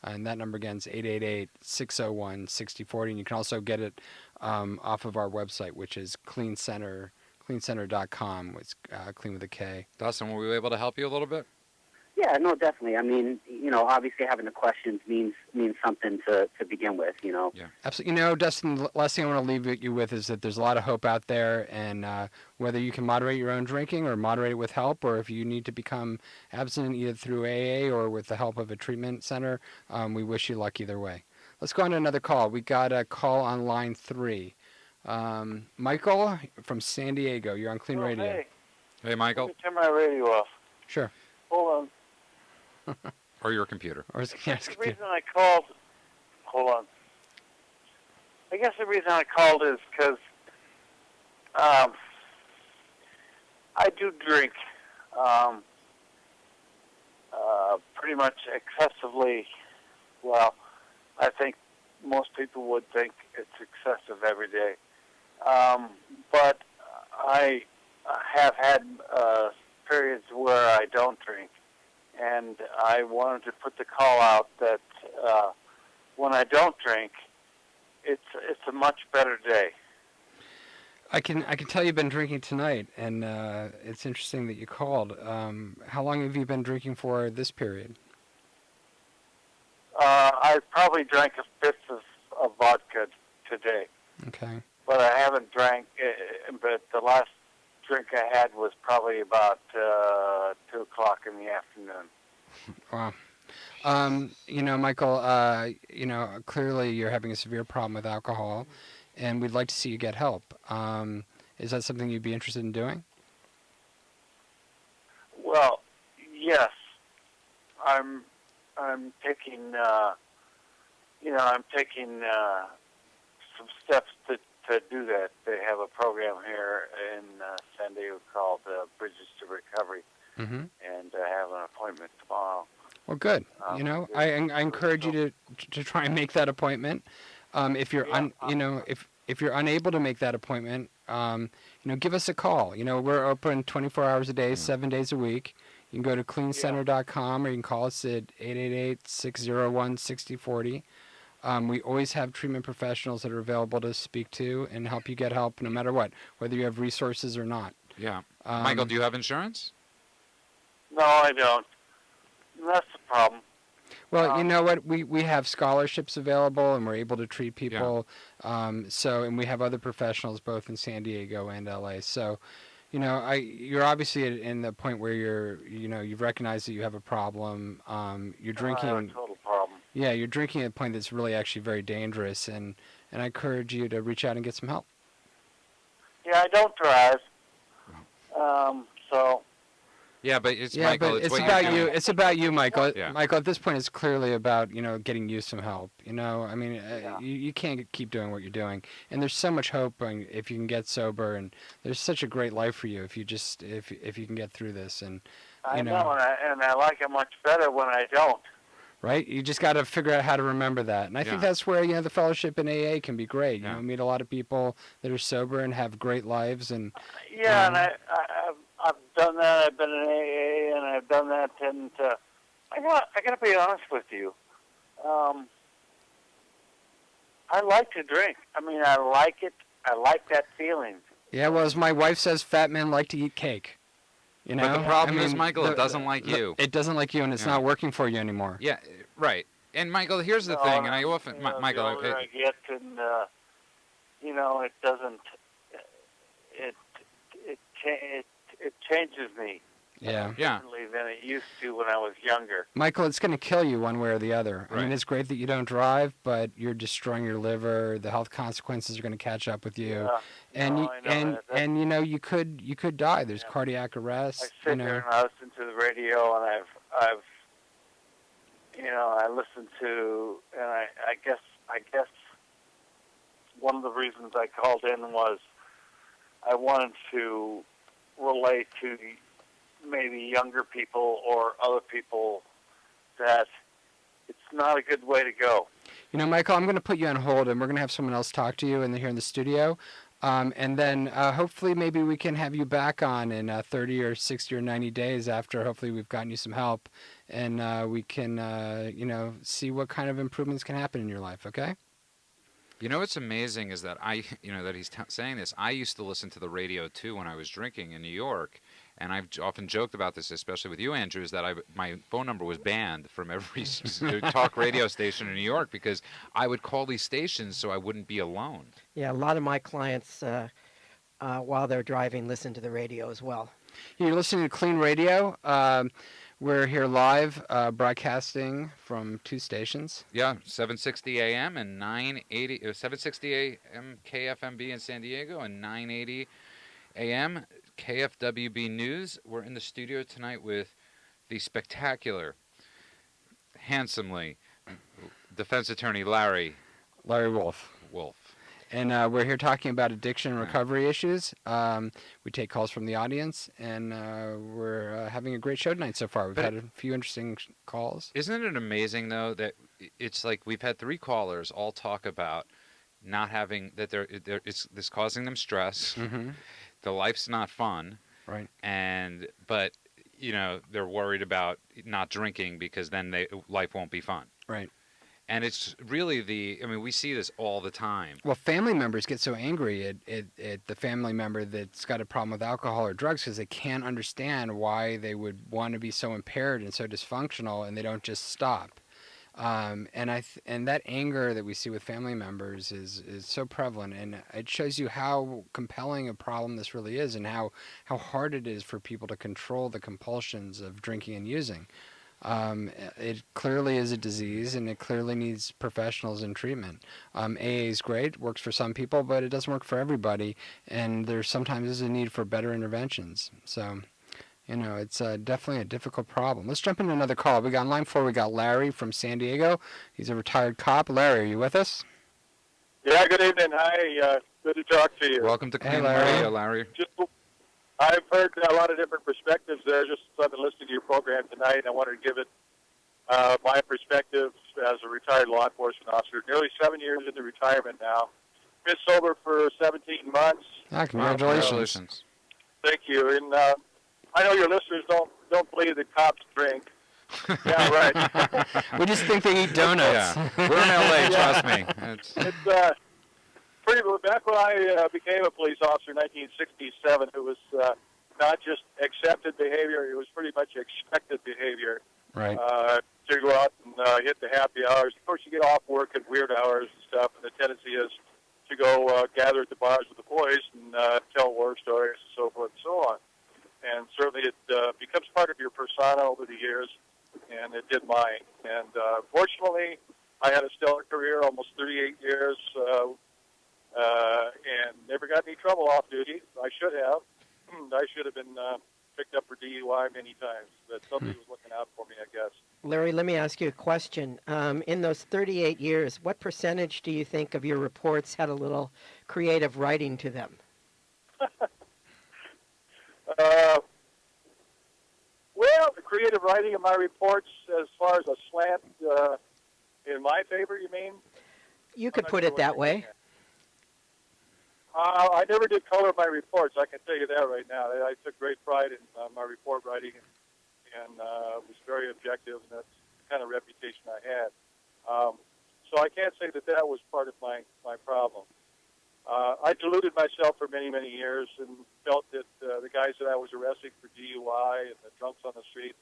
And that number again is 888-601-6040. And you can also get it off of our website, which is KLEAN.com. It's clean with a K. Dustin, were we able to help you a little bit? Yeah, no, definitely. I mean, obviously having the questions means something to begin with, Yeah. Absolutely. Dustin, the last thing I want to leave you with is that there's a lot of hope out there, and whether you can moderate your own drinking or moderate it with help, or if you need to become abstinent either through AA or with the help of a treatment center, we wish you luck either way. Let's go on to another call. We got a call on line 3. Michael from San Diego, you're on KLEAN Radio. Hey. Hey, Michael. Let me turn my radio off. Sure. Hold on. Or your computer. Or The reason I called... Hold on. I guess the reason I called is because I do drink pretty much excessively. Well, I think most people would think it's excessive every day. But I have had periods where I don't drink. And I wanted to put the call out that when I don't drink, it's a much better day. I can tell you've been drinking tonight, and it's interesting that you called. How long have you been drinking for this period? I probably drank a 5th of vodka today. Okay. But I haven't drank. But the last drink I had was probably about 2 o'clock in the afternoon. Wow. Michael, clearly you're having a severe problem with alcohol, and we'd like to see you get help. Is that something you'd be interested in doing? Well, yes. I'm taking some steps to do that. They have a program here in San Diego called Bridges to Recovery, and I have an appointment tomorrow. Well, good. I encourage you to try and make that appointment. If you're if you're unable to make that appointment, give us a call. We're open 24 hours a day, 7 days a week. You can go to KLEANCenter.com, or you can call us at 888-601-6040. We always have treatment professionals that are available to speak to and help you get help no matter what, whether you have resources or not. Yeah. Michael, do you have insurance? No, I don't. That's the problem. Well, you know what? We have scholarships available, and we're able to treat people. And we have other professionals both in San Diego and LA. So, you're obviously in the point where you've recognized that you have a problem. You're drinking. I have a total problem. Yeah, you're drinking at a point that's really actually very dangerous, and I encourage you to reach out and get some help. Yeah, I don't drive. So. Yeah, but it's Yeah, Michael. but it's what about you're you. doing. It's about you, Michael. Yeah. Michael, at this point, it's clearly about getting you some help. I mean, Yeah. you can't keep doing what you're doing, and there's so much hope if you can get sober, and there's such a great life for you if you just if you can get through this, and I know, and I like it much better when I don't. Right? You just got to figure out how to remember that. And I think that's where, the fellowship in AA can be great. Yeah. Meet a lot of people that are sober and have great lives. And Yeah, and I've done that. I've been in AA, and I've done that. And I got to be honest with you. I like to drink. I mean, I like it. I like that feeling. yeah, well, as my wife says, fat men like to eat cake. But the problem is, Michael, it doesn't like you. It doesn't like you, and it's not working for you anymore. Yeah, right. And Michael, here's the thing, and I often, Michael, the older I get, and it doesn't. It changes me. Yeah. Differently than it used to when I was younger. Michael, it's going to kill you one way or the other. Right. I mean, it's great that you don't drive, but you're destroying your liver. The health consequences are going to catch up with you. Yeah. And No, I know that. you could die. There's cardiac arrest. I sit here and I listen to the radio, and I've I listen to, and I guess one of the reasons I called in was I wanted to relate to maybe younger people or other people that it's not a good way to go. Michael, I'm going to put you on hold, and we're going to have someone else talk to you here in the studio. And then hopefully maybe we can have you back on in 30 or 60 or 90 days after hopefully we've gotten you some help, and we can, see what kind of improvements can happen in your life, okay? What's amazing is that that he's saying this. I used to listen to the radio too when I was drinking in New York, and I've often joked about this, especially with you, Andrew, is that my phone number was banned from every talk radio station in New York because I would call these stations so I wouldn't be alone. Yeah, a lot of my clients, while they're driving, listen to the radio as well. You're listening to KLEAN Radio. We're here live, broadcasting from two stations. Yeah, 760 AM and 760 AM KFMB in San Diego and 980 AM KFWB News. We're in the studio tonight with the spectacular, handsomely, defense attorney Larry Wolf. And we're here talking about addiction and recovery issues. We take calls from the audience, and we're having a great show tonight so far. We've had a few interesting calls. Isn't it amazing, though, that it's like we've had 3 callers all talk about not having, that it's causing them stress. Mm-hmm. The life's not fun. Right. But they're worried about not drinking because then life won't be fun. Right. And it's really we see this all the time. Well, family members get so angry at the family member that's got a problem with alcohol or drugs because they can't understand why they would want to be so impaired and so dysfunctional, and they don't just stop. And that anger that we see with family members is so prevalent, and it shows you how compelling a problem this really is, and how hard it is for people to control the compulsions of drinking and using. It clearly is a disease, and it clearly needs professionals in treatment. AA is great, works for some people, but it doesn't work for everybody, and there sometimes is a need for better interventions. So, it's definitely a difficult problem. Let's jump into another call. On line 4, we got Larry from San Diego. He's a retired cop. Larry, are you with us? Yeah, good evening. Hi, good to talk to you. Welcome to KLEAN Larry. Radio, Larry. I've heard a lot of different perspectives there. Just I've been listening to your program tonight, and I wanted to give it my perspective as a retired law enforcement officer. Nearly 7 years into retirement now. Been sober for 17 months. Congratulations. Thank you. And I know your listeners don't believe that cops drink. Yeah, right. We just think they eat donuts. Yeah. We're in LA, trust me. It's pretty back when I became a police officer in 1967, it was not just accepted behavior, it was pretty much expected behavior. Right. To go out and hit the happy hours. Of course, you get off work at weird hours and stuff, and the tendency is to go gather at the bars with the boys and tell war stories and so forth and so on. And certainly it becomes part of your persona over the years, and it did mine. And fortunately, I had a stellar career, almost 38 years, and never got any trouble off duty. I should have. I should have been picked up for DUI many times, but somebody was looking out for me, I guess. Larry, let me ask you a question. In those 38 years, what percentage do you think of your reports had a little creative writing to them? Well, the creative writing of my reports, as far as a slant in my favor, you mean? You could put it that way. I never did color my reports, I can tell you that right now. I took great pride in my report writing and was very objective, and that's the kind of reputation I had. So I can't say that that was part of my problem. I deluded myself for many, many years and felt that the guys that I was arresting for DUI and the drunks on the street,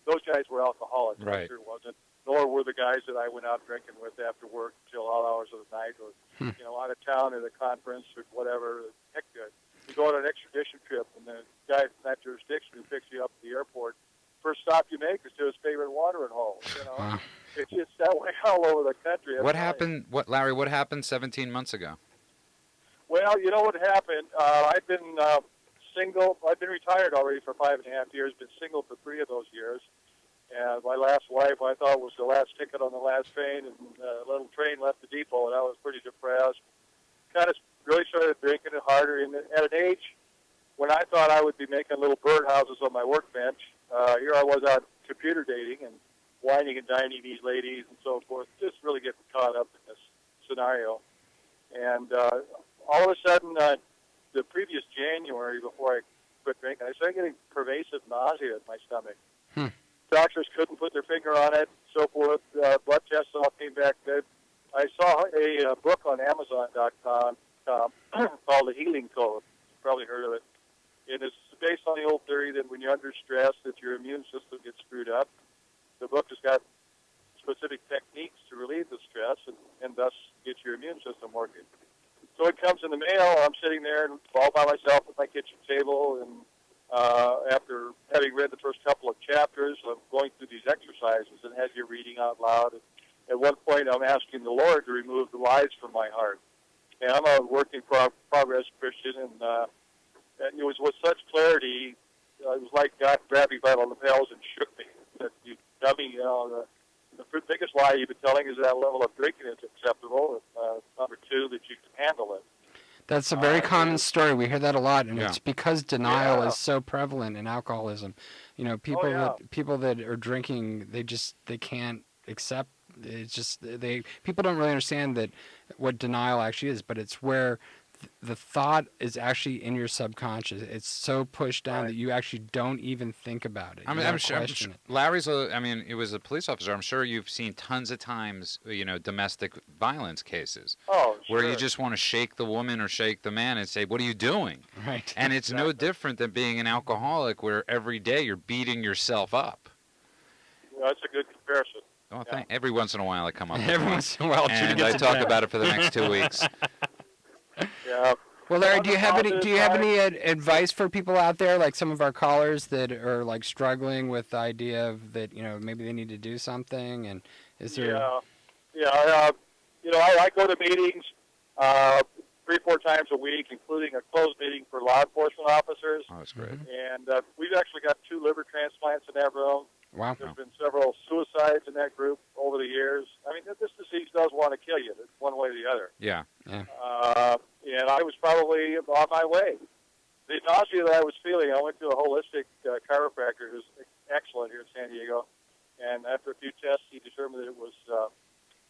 those guys were alcoholics. Right. I sure wasn't. Nor were the guys that I went out drinking with after work till all hours of the night, or out of town at a conference or whatever. Heck, you go on an extradition trip, and the guy from that jurisdiction who picks you up at the airport, first stop you make is to his favorite watering hole. It's just that way all over the country. What happened? Larry? What happened 17 months ago? Well, you know what happened? I've been single. I've been retired already for 5.5 years. Been single for 3 of those years. And my last wife, I thought, was the last ticket on the last train, and a little train left the depot, and I was pretty depressed. Kind of really started drinking it harder. And at an age when I thought I would be making little birdhouses on my workbench, here I was out computer dating and whining and dining these ladies and so forth, just really getting caught up in this scenario. And all of a sudden, the previous January, before I quit drinking, I started getting pervasive nausea in my stomach. Doctors couldn't put their finger on it, so forth. Blood tests all came back good. I saw a book on Amazon.com called The Healing Code. You've probably heard of it. And it's based on the old theory that when you're under stress, that your immune system gets screwed up. The book has got specific techniques to relieve the stress and thus get your immune system working. So it comes in the mail. I'm sitting there all by myself at my kitchen table, and after having read the first couple of chapters, I'm going through these exercises and as you're reading out loud. And at one point, I'm asking the Lord to remove the lies from my heart. And I'm a work in progress Christian, and it was with such clarity. It was like God grabbed me by the lapels and shook me. That, you dummy, the biggest lie you've been telling is that level of drinking is acceptable. Number 2, that you can handle it. That's a very common story. We hear that a lot, and it's because denial is so prevalent in alcoholism. People that are drinking, they can't accept. It's just people don't really understand that what denial actually is, but it's where the thought is actually in your subconscious. It's so pushed down that you actually don't even think about it. I'm sure Larry's he was a police officer. I'm sure you've seen tons of times, domestic violence cases where you just want to shake the woman or shake the man and say, "What are you doing?" Right. And it's no different than being an alcoholic where every day you're beating yourself up. Well, that's a good comparison. Oh, every once in a while I come up with every once in a while, and I talk about it for the next 2 weeks. Yeah. Well, Larry, do you have any advice for people out there, like some of our callers that are like struggling with the idea of that, maybe they need to do something? And is there? I go to meetings 3-4 times a week, including a closed meeting for law enforcement officers. Oh, that's great. And we've actually got 2 liver transplants in that room. Wow. There's been several suicides in that group over the years. I mean, this disease does want to kill you. It's one way or the other. Yeah. And I was probably on my way. The nausea that I was feeling, I went to a holistic chiropractor who's excellent here in San Diego. And after a few tests, he determined that it was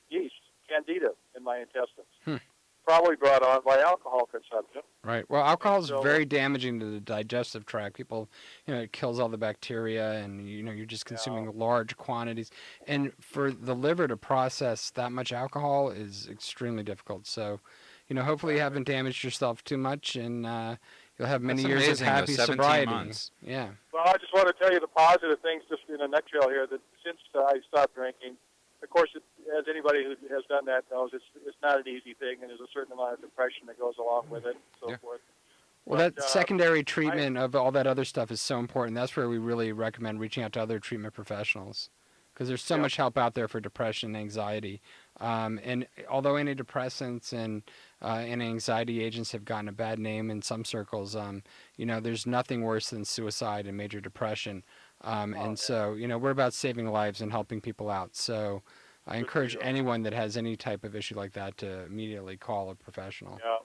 yeast, candida, in my intestines. Probably brought on by alcohol consumption. Right. Well, alcohol is very damaging to the digestive tract. People, it kills all the bacteria, and you're just consuming large quantities. And for the liver to process that much alcohol is extremely difficult. So, hopefully you haven't damaged yourself too much, and you'll have many years of happy sobriety. Months. Yeah. Well, I just want to tell you the positive things, just in a nutshell here. That since I stopped drinking, of course, as anybody who has done that knows, it's not an easy thing, and there's a certain amount of depression that goes along with it, and so forth. Well, But, that secondary treatment of all that other stuff is so important. That's where we really recommend reaching out to other treatment professionals, because there's so much help out there for depression and anxiety. And although antidepressants and anti-anxiety agents have gotten a bad name in some circles, there's nothing worse than suicide and major depression. So, we're about saving lives and helping people out. So I encourage anyone that has any type of issue like that to immediately call a professional. Yeah.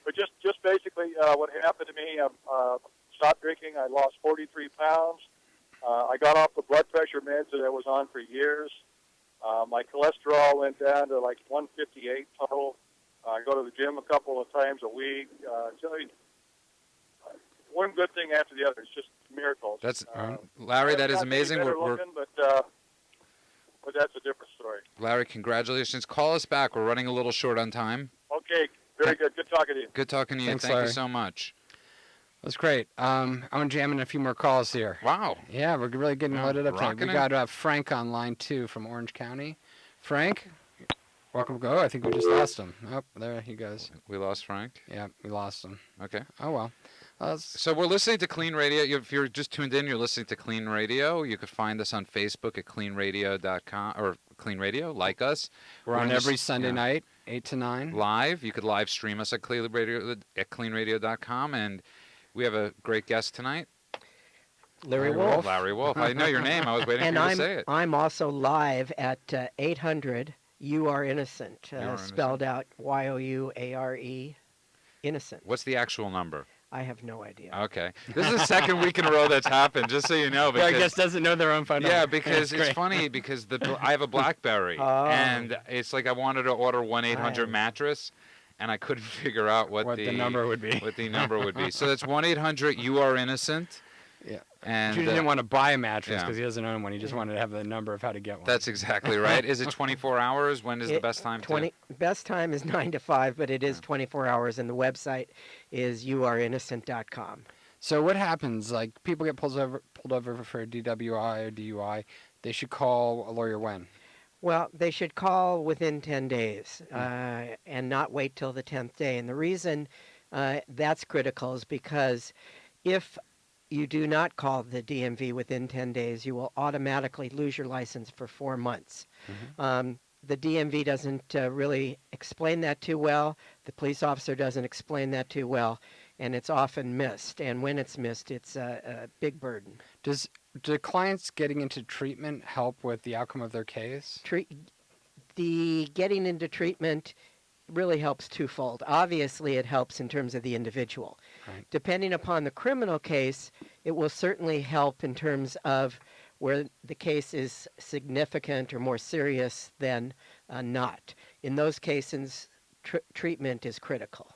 But just basically what happened to me, I stopped drinking. I lost 43 pounds. I got off the blood pressure meds that I was on for years. My cholesterol went down to like 158 total. I go to the gym a couple of times a week. One good thing after the other. It's just miracles. That's Larry. That is amazing. But that's a different story. Larry, congratulations. Call us back. We're running a little short on time. Okay, very good. Good talking to you. Good talking to you. Thanks, Thank Larry. you so much. That's great. I'm jamming a few more calls here. Wow. Yeah, we're really getting loaded up tonight. We rocking got Frank on line 2 from Orange County. Frank, welcome. Go. I think we just lost him. Oh, there he goes. We lost Frank? Yeah, we lost him. Okay. Oh, well. So we're listening to KLEAN Radio. If you're just tuned in, you're listening to KLEAN Radio. You can find us on Facebook at KLEANradio.com or KLEAN Radio. Like us. We're on every Sunday night, 8 to 9. Live. You could live stream us at KLEANradio.com. And we have a great guest tonight. Larry Wolf. Larry Wolf. I know your name. I was waiting for you to say it. I'm also live at 800 You Are Innocent, spelled out Y-O-U-A-R-E, innocent. What's the actual number? I have no idea. Okay. This is the second week in a row that's happened, just so you know. Our guest doesn't know their own phone number. Yeah, because it's funny because I have a BlackBerry, and it's like I wanted to order 1-800 mattress, and I couldn't figure out what the number would be. What the number would be. So that's 1-800 You Are Innocent. Yeah. And Judy didn't want to buy a mattress because he doesn't own one. He just wanted to have the number of how to get one. That's exactly right. Is it 24 hours? When is the best time? Best time is 9 to 5, but it is 24 hours, and the website is youareinnocent.com. So what happens? Like people get pulled over for a DWI or DUI. They should call a lawyer when? Well, they should call within 10 days and not wait till the 10th day. And the reason that's critical is because if you do not call the DMV within 10 days, you will automatically lose your license for 4 months. Mm-hmm. The DMV doesn't really explain that too well. The police officer doesn't explain that too well, and it's often missed. And when it's missed, it's a big burden. Do clients getting into treatment help with the outcome of their case? The getting into treatment really helps twofold. Obviously, it helps in terms of the individual. Right. Depending upon the criminal case, it will certainly help in terms of where the case is significant or more serious than not. In those cases, treatment is critical.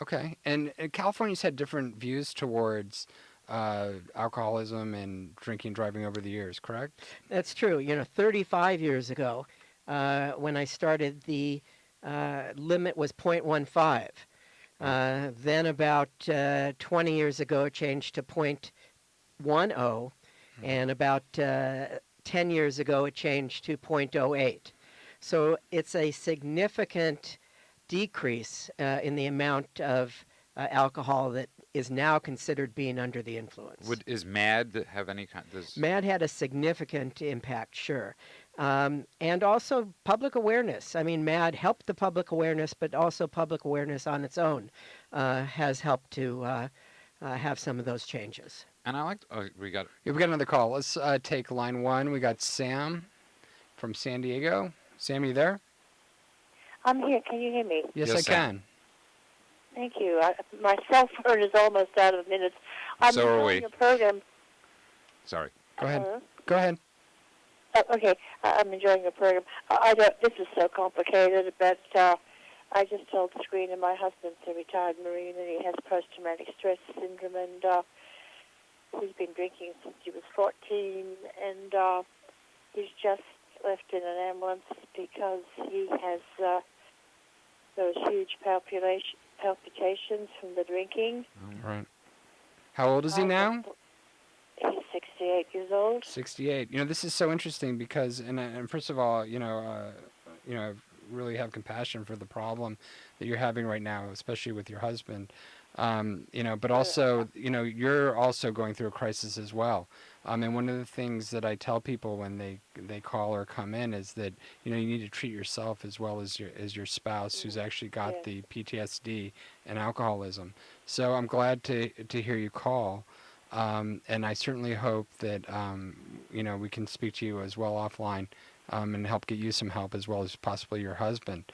Okay. And California's had different views towards alcoholism and drinking, driving over the years, correct? That's true. 35 years ago, when I started, the limit was 0.15. Then about 20 years ago, it changed to 0.10. And about 10 years ago, it changed to 0.08. So it's a significant decrease in the amount of alcohol that is now considered being under the influence. Is MAD have any kind? MAD had a significant impact, sure. And also public awareness. I mean, MAD helped the public awareness, but also public awareness on its own has helped to have some of those changes. And I like. We got another call. Let's take line 1. We got Sam from San Diego. Sam, you there? I'm here. Can you hear me? Yes, I can. Thank you. My cell phone is almost out of minutes. I'm enjoying your program. Sorry. Go ahead. Go ahead. Okay. I'm enjoying your program. This is so complicated, but I just told the screen that my husband's a retired Marine and he has post-traumatic stress syndrome, and he's been drinking since he was 14, and he's just left in an ambulance because he has those huge palpitations from the drinking. Right. How old is he now? He's 60. 68 years old. 68. You know, this is so interesting because, and first of all, I really have compassion for the problem that you're having right now, especially with your husband. But also, you're also going through a crisis as well. And one of the things that I tell people when they call or come in is that, you need to treat yourself as well as your spouse who's actually got the PTSD and alcoholism. So I'm glad to hear you call. And I certainly hope that, we can speak to you as well offline and help get you some help as well as possibly your husband.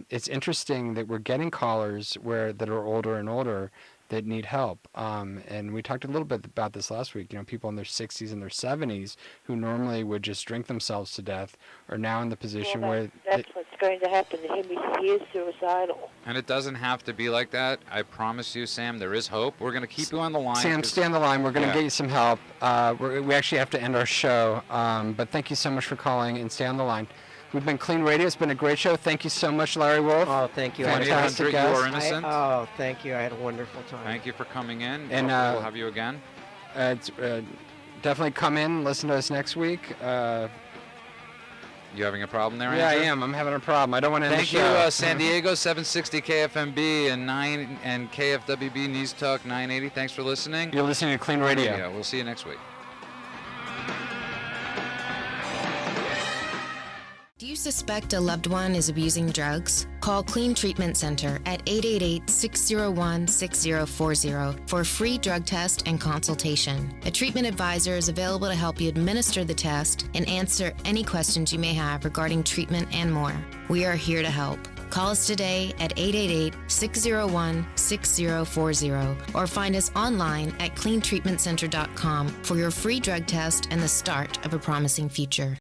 It's interesting that we're getting callers that are older and older that need help. And we talked a little bit about this last week. People in their 60s and their 70s who normally would just drink themselves to death are now in the position where... That's what's going to happen to him. He is suicidal. And it doesn't have to be like that. I promise you, Sam, there is hope. We're going to keep you on the line. Sam, stay on the line. We're going to get you some help. We actually have to end our show. But thank you so much for calling, and stay on the line. We've been KLEAN Radio. It's been a great show. Thank you so much, Larry Wolf. Oh, thank you. Fantastic guest. You are innocent. Thank you. I had a wonderful time. Thank you for coming in. And we'll have you again. Definitely come in. Listen to us next week. You having a problem there, Andrew? Yeah, I am. I'm having a problem. I don't want to end the show. Thank you, San Diego, 760 KFMB and KFWB News Talk 980. Thanks for listening. You're listening to KLEAN Radio. We'll see you next week. Do you suspect a loved one is abusing drugs? Call KLEAN Treatment Center at 888-601-6040 for a free drug test and consultation. A treatment advisor is available to help you administer the test and answer any questions you may have regarding treatment and more. We are here to help. Call us today at 888-601-6040 or find us online at cleantreatmentcenter.com for your free drug test and the start of a promising future.